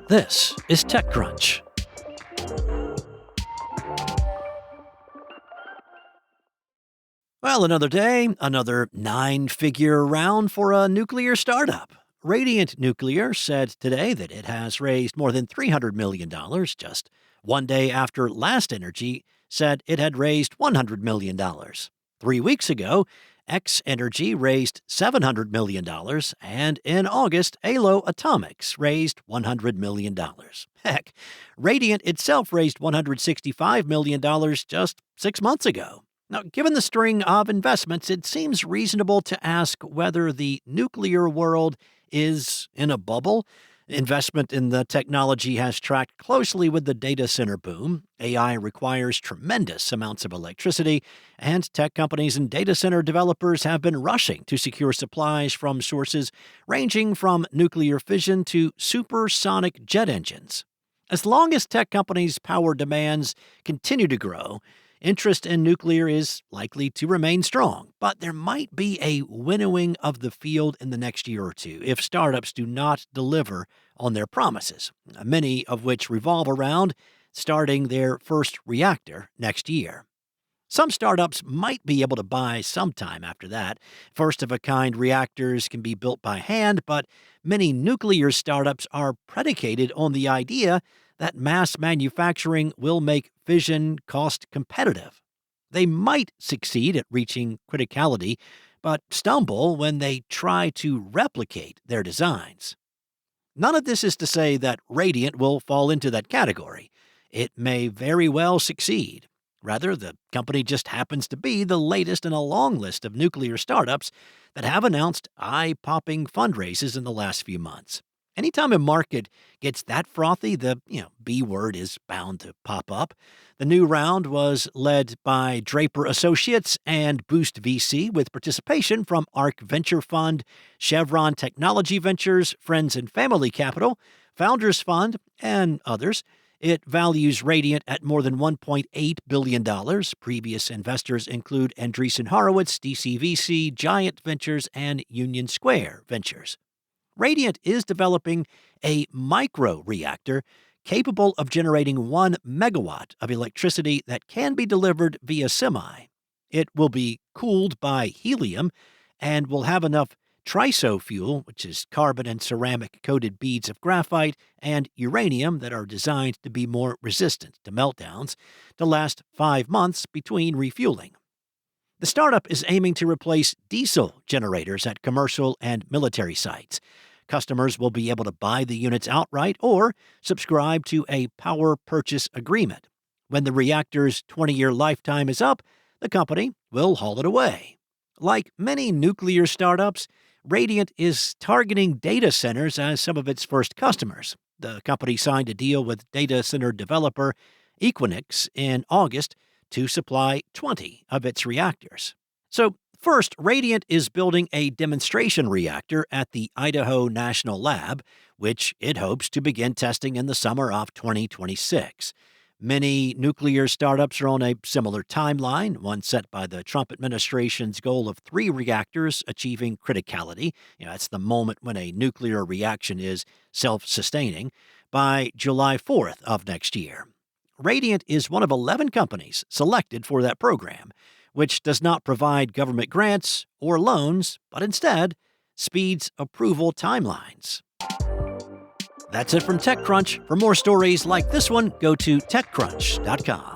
This is TechCrunch. Well, another day, another nine-figure round for a nuclear startup. Radiant Nuclear said today that it has raised more than $300 million just one day after Last Energy said it had raised $100 million. 3 weeks ago, X Energy raised $700 million, and in August, Alo Atomics raised $100 million. Heck, Radiant itself raised $165 million just 6 months ago. Now, given the string of investments, it seems reasonable to ask whether the nuclear world is in a bubble. Investment in the technology has tracked closely with the data center boom. AI requires tremendous amounts of electricity, and tech companies and data center developers have been rushing to secure supplies from sources ranging from nuclear fission to supersonic jet engines. As long as tech companies' power demands continue to grow, interest in nuclear is likely to remain strong, but there might be a winnowing of the field in the next year or two if startups do not deliver on their promises, many of which revolve around starting their first reactor next year. Some startups might be able to buy sometime after that. First-of-a-kind reactors can be built by hand, but many nuclear startups are predicated on the idea that mass manufacturing will make fission cost competitive. They might succeed at reaching criticality, but stumble when they try to replicate their designs. None of this is to say that Radiant will fall into that category. It may very well succeed. Rather, the company just happens to be the latest in a long list of nuclear startups that have announced eye-popping fundraisers in the last few months. Anytime a market gets that frothy, the B word is bound to pop up. The new round was led by Draper Associates and Boost VC with participation from ARK Venture Fund, Chevron Technology Ventures, Friends and Family Capital, Founders Fund, and others. It values Radiant at more than $1.8 billion. Previous investors include Andreessen Horowitz, DCVC, Giant Ventures, and Union Square Ventures. Radiant is developing a micro-reactor capable of generating 1 megawatt of electricity that can be delivered via semi. It will be cooled by helium and will have enough triso fuel, which is carbon and ceramic-coated beads of graphite, and uranium that are designed to be more resistant to meltdowns, to last 5 months between refueling. The startup is aiming to replace diesel generators at commercial and military sites. Customers will be able to buy the units outright or subscribe to a power purchase agreement. When the reactor's 20-year lifetime is up, the company will haul it away. Like many nuclear startups, Radiant is targeting data centers as some of its first customers. The company signed a deal with data center developer Equinix in August to supply 20 of its reactors. So, first, Radiant is building a demonstration reactor at the Idaho National Lab, which it hopes to begin testing in the summer of 2026. Many nuclear startups are on a similar timeline, one set by the Trump administration's goal of 3 reactors achieving criticality. That's the moment when a nuclear reaction is self-sustaining, by July 4th of next year. Radiant is one of 11 companies selected for that program, which does not provide government grants or loans, but instead speeds approval timelines. That's it from TechCrunch. For more stories like this one, go to TechCrunch.com.